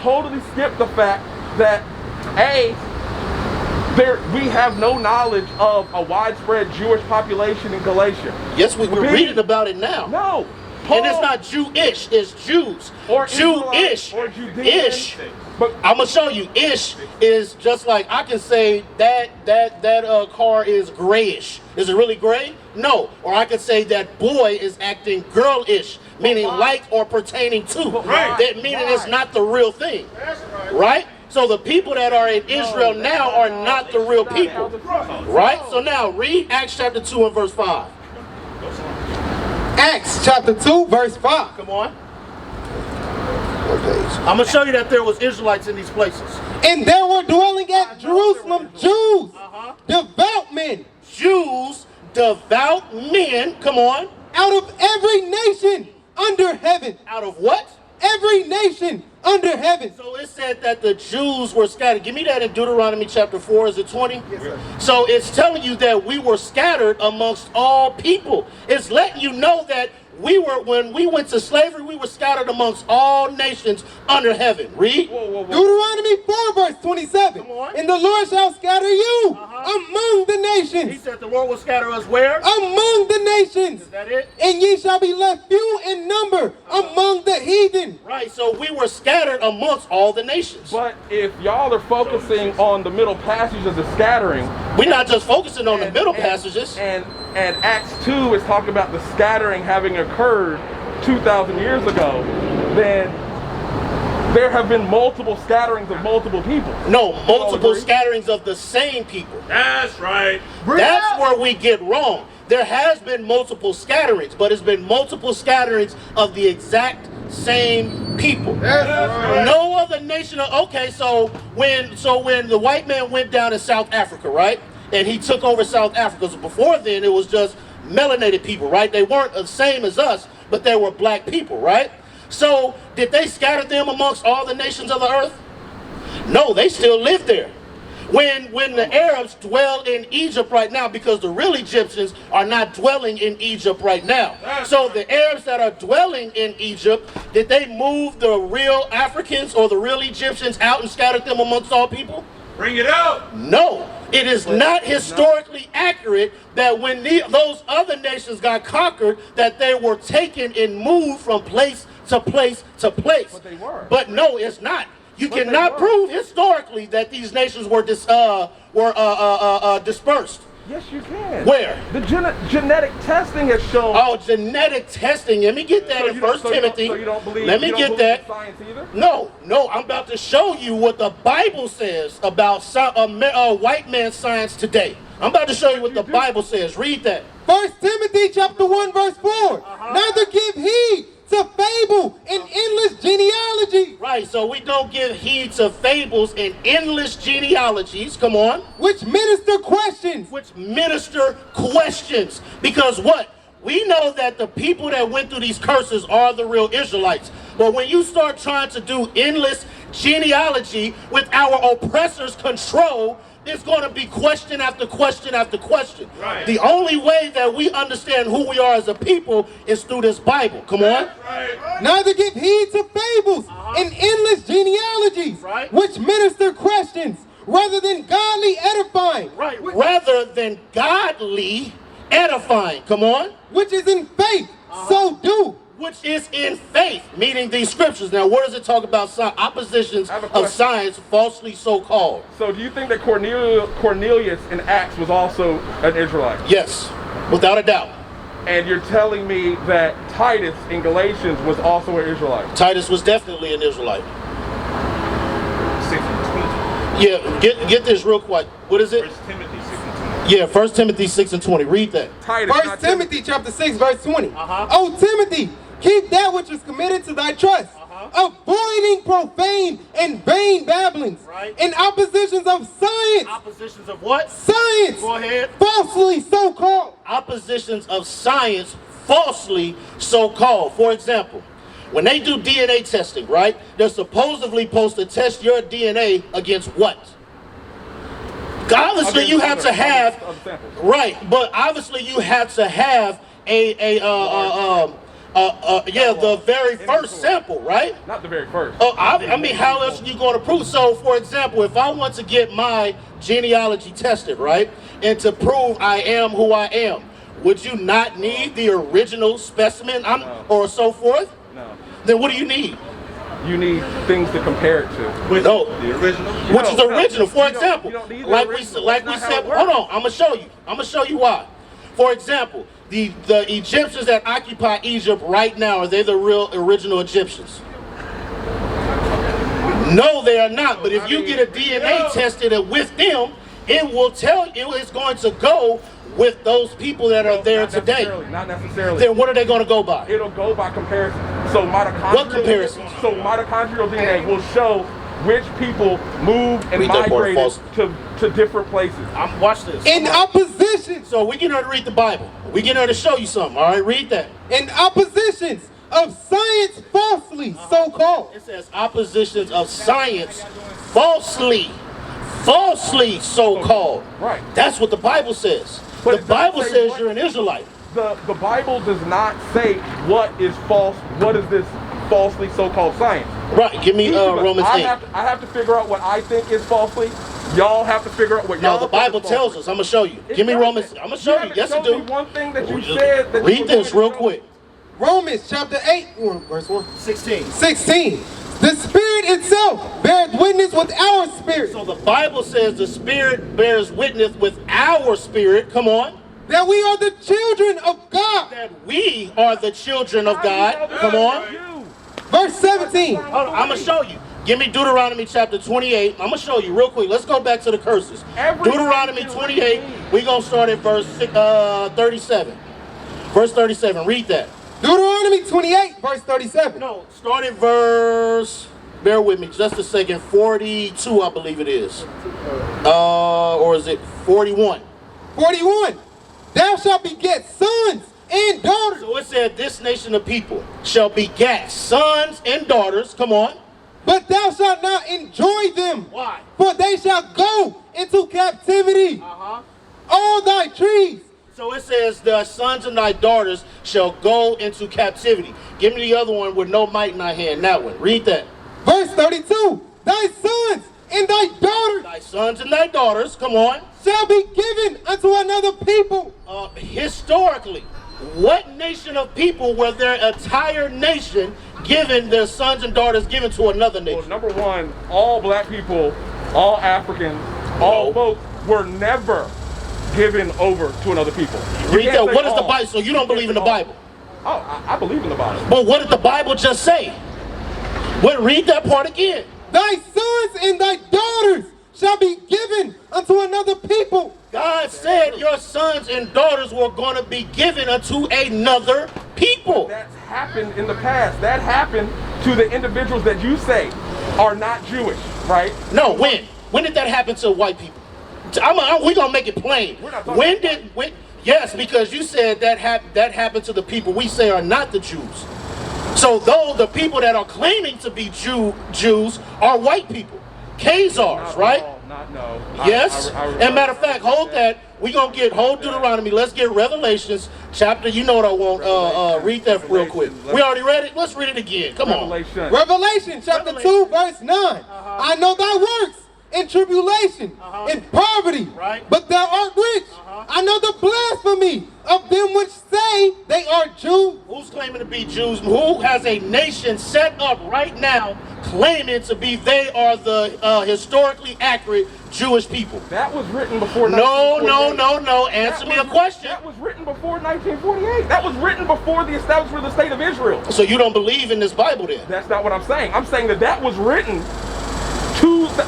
totally skip the fact that we have no knowledge of a widespread Jewish population in Galatia. Yes, we're reading about it now. No. And it's not Jewish, it's Jews. Or Jewish. Or Judean. Ish. But I'm gonna show you. Ish is just like I can say that car is grayish. Is it really gray? No. Or I could say that boy is acting girlish, meaning like or pertaining to. Right. That meaning it's not the real thing. Right? So the people that are in Israel now are not the real people. Right? So now read Acts chapter 2 and verse 5. Acts chapter 2 verse 5. Come on. I'm going to show you that there was Israelites in these places. And there were dwelling at Jerusalem Jews, devout men. Jews, devout men, come on. Out of every nation under heaven. Out of what? Every nation under heaven. So it said that the Jews were scattered. Give me that in Deuteronomy chapter 4. Is it 20? Yes, sir. So it's telling you that we were scattered amongst all people. It's letting you know that when we went to slavery, we were scattered amongst all nations under heaven. Read. Deuteronomy 4 verse 27. Come on. And the Lord shall scatter you among the nations. He said the Lord will scatter us where? Among the nations. Is that it? And ye shall be left few in number among the heathen. Right, so we were scattered amongst all the nations. But if y'all are focusing on the middle passage of the scattering, We're not just focusing on the middle passages. And Acts 2 is talking about the scattering having occurred 2,000 years ago, then there have been multiple scatterings of multiple people. No, multiple scatterings of the same people. That's right. That's where we get wrong. There has been multiple scatterings, but it's been multiple scatterings of the exact same people. No other nation. Okay, so when the white man went down in South Africa, right, and he took over South Africa. So before then, it was just melanated people, right? They weren't the same as us, but they were black people, right? So did they scatter them amongst all the nations of the earth? No, they still lived there. When the Arabs dwell in Egypt right now, because the real Egyptians are not dwelling in Egypt right now. So the Arabs that are dwelling in Egypt, did they move the real Africans or the real Egyptians out and scattered them amongst all people? Bring it out. No, it is not historically accurate that when those other nations got conquered, that they were taken and moved from place to place to place. But they were. But no, it's not. You cannot prove historically that these nations were dispersed. Yes, you can. Where? The genetic testing has shown. Oh, genetic testing. Let me get that in 1 Timothy. So you don't believe? Let me get that. Science either? No, I'm about to show you what the Bible says about white man's science today. I'm about to show you what the Bible says. Read that. 1 Timothy chapter 1 verse 4. Neither give heed to fable and endless genealogy. Right, so we don't give heed to fables and endless genealogies. Come on. Which minister questions. Which minister questions. Because what? We know that the people that went through these curses are the real Israelites. But when you start trying to do endless genealogy with our oppressors' control, there's going to be question after question after question. Right. The only way that we understand who we are as a people is through this Bible. Come on. Right. Neither give heed to fables and endless genealogies. Right. Which minister questions rather than godly edifying. Right. Rather than godly edifying. Come on. Which is in faith. So do. Which is in faith, meaning these scriptures. Now, where does it talk about oppositions of science falsely so called? So do you think that Cornelius in Acts was also an Israelite? Yes, without a doubt. And you're telling me that Titus in Galatians was also an Israelite? Titus was definitely an Israelite. 6 and 20. Yeah, get this real quick. What is it? 1 Timothy 6 and 20. Yeah, 1 Timothy 6 and 20. Read that. Titus, 1 Timothy chapter 6 verse 20. Oh Timothy, keep that which is committed to thy trust, avoiding profane and vain babblings, and oppositions of science. Oppositions of what? Science. Go ahead. Falsely so called. Oppositions of science falsely so called. For example, when they do DNA testing, right? They're supposedly supposed to test your DNA against what? Obviously, you have to have, right, but obviously you have to have Yeah, the very first sample, right? Not the very first. I mean, how else are you going to prove? So, for example, if I want to get my genealogy tested, right, and to prove I am who I am, would you not need the original specimen or so forth? No. Then what do you need? You need things to compare it to. No. The original? Which is original. For example, you don't need the like original. we That's not said, how it works. hold on, I'm gonna show you. I'm gonna show you why. For example, the Egyptians that occupy Egypt right now, are they the real original Egyptians? No, they are not. But if you get a DNA tested with them, it will tell you it's going to go with those people that are there today. Not necessarily. Then what are they going to go by? It'll go by comparison. So mitochondrial. What comparison? So mitochondrial DNA will show which people moved and Read that part, migrated false. to different places. Watch this. In opposition, So we get her to read the Bible. We get her to show you something. All right, read that. in oppositions of science falsely so-called. It says oppositions of science falsely so-called. Right. That's what the Bible says. But The it doesn't Bible say says what- you're an Israelite. The Bible does not say what is false. What is this falsely so-called science? Right, give me Romans I 8. have to figure out what I think is falsely. Y'all have to figure out what y'all No, the think is Bible tells falsely. us. I'm going to show you. It Give me doesn't. Romans. I'm going to show you. haven't Yes, it shown do. me one thing that you said that you Read were this going real to show quick. Romans chapter 8, verse 1. 16. 16. The Spirit itself bears witness with our spirit So the Bible says the Spirit bears witness with our spirit. Come on. that we are the children of God. That we are the children of God. Come on. Verse 17. Hold on, I'm going to show you. Give me Deuteronomy chapter 28. I'm going to show you real quick. Let's go back to the curses. Deuteronomy 28. We're going to start at verse 37. Verse 37. Read that. Deuteronomy 28, verse 37. No, start at verse, bear with me just a second, 42 I believe it is. Or is it 41? 41. Thou shalt beget sons and daughters. So it said this nation of people shall beget sons and daughters. Come on. But thou shalt not enjoy them. Why? For they shall go into captivity. All thy trees. So it says thy sons and thy daughters shall go into captivity. Give me the other one with no might in thy hand. That one. Read that. Verse 32. Thy sons and thy daughters Thy sons and thy daughters, come on. shall be given unto another people. Historically, what nation of people were their entire nation given their sons and daughters given to another Well, nation? number one, all black people, all Africans, all folks were never given over to another people. You Read can't that. say What is the all. Bible? So you don't believe in the Bible. Oh, I believe in the Bible. But what did the Bible just say? What? Read that part again. Thy sons and thy daughters shall be given unto another people. God said your sons and daughters were going to be given unto another people. That's happened in the past. That happened to the individuals that you say are not Jewish, right? No, when? When did that happen to white people? We're going to make it plain. We're not talking Yes, because you said that happened to the people we say are not the Jews. So though the people that are claiming to be Jews are white people. Khazars, right? No. Yes. And matter of fact, hold that. We're going to hold Deuteronomy. Let's get Revelations chapter. You know what I want. Read that real quick. We already read it. Let's read it again. Come on. Revelation chapter 2, verse 9. I know thy works in tribulation, in poverty, Right. but thou art rich. I know the blasphemy of them which say they are Jews. Who's claiming to be Jews? Who has a nation set up right now claiming to be they are the historically accurate Jewish people? That was written before No. 1948. Answer me a question. That was written before 1948. That was written before the establishment of the state of Israel. So you don't believe in this Bible then? That's not what I'm saying. I'm saying that was written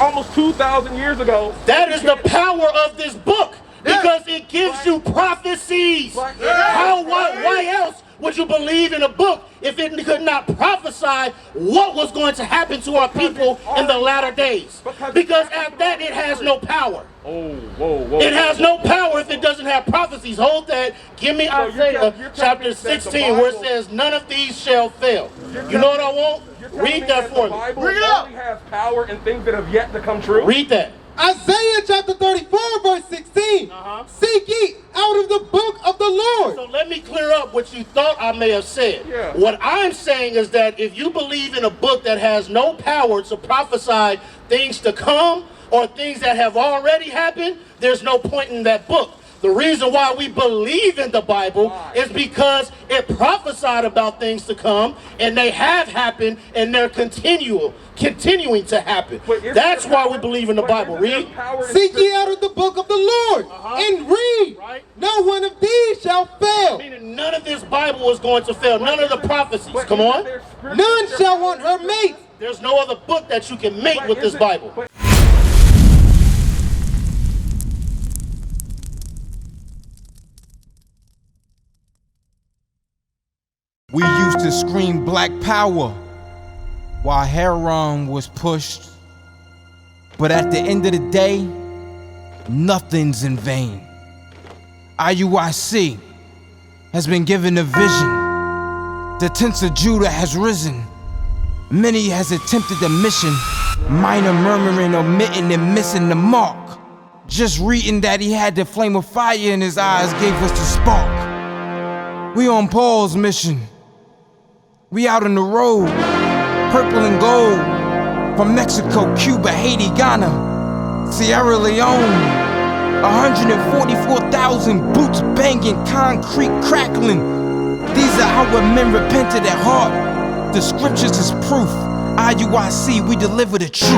almost 2,000 years ago. That is the power of this book. Because it gives you prophecies. Why else would you believe in a book if it could not prophesy what was going to happen to our people in the latter days? Because at that it has no power. Whoa. It has no power if it doesn't have prophecies. Hold that. Give me Isaiah chapter 16 where it says none of these shall fail. You know what I want? Read that for me. Bring it up. Only has power in things that have yet to come true. Read that. Isaiah chapter 34, verse 16. Seek ye out of the book of the Lord. So let me clear up what you thought I may have said. Yeah. What I'm saying is that if you believe in a book that has no power to prophesy things to come or things that have already happened, there's no point in that book. The reason why we believe in the Bible is because it prophesied about things to come, and they have happened, and they're continuing to happen. That's why we believe in the Bible. Read. Seek ye out of the book of the Lord and read. Right. No one of these shall fail. Meaning none of this Bible is going to fail. None of the prophecies. Come on. None shall want her mate. There's no other book that you can make with this Bible. We used to scream black power while heroin was pushed. But at the end of the day, nothing's in vain. IUIC has been given a vision. The tents of Judah has risen. Many has attempted the mission. Minor murmuring, omitting, and missing the mark. Just reading that he had the flame of fire in his eyes gave us the spark. We on Paul's mission. We out on the road, purple and gold, from Mexico, Cuba, Haiti, Ghana, Sierra Leone. 144,000 boots banging, concrete crackling. These are our men repented at heart. The scriptures is proof. IUIC, we deliver the truth.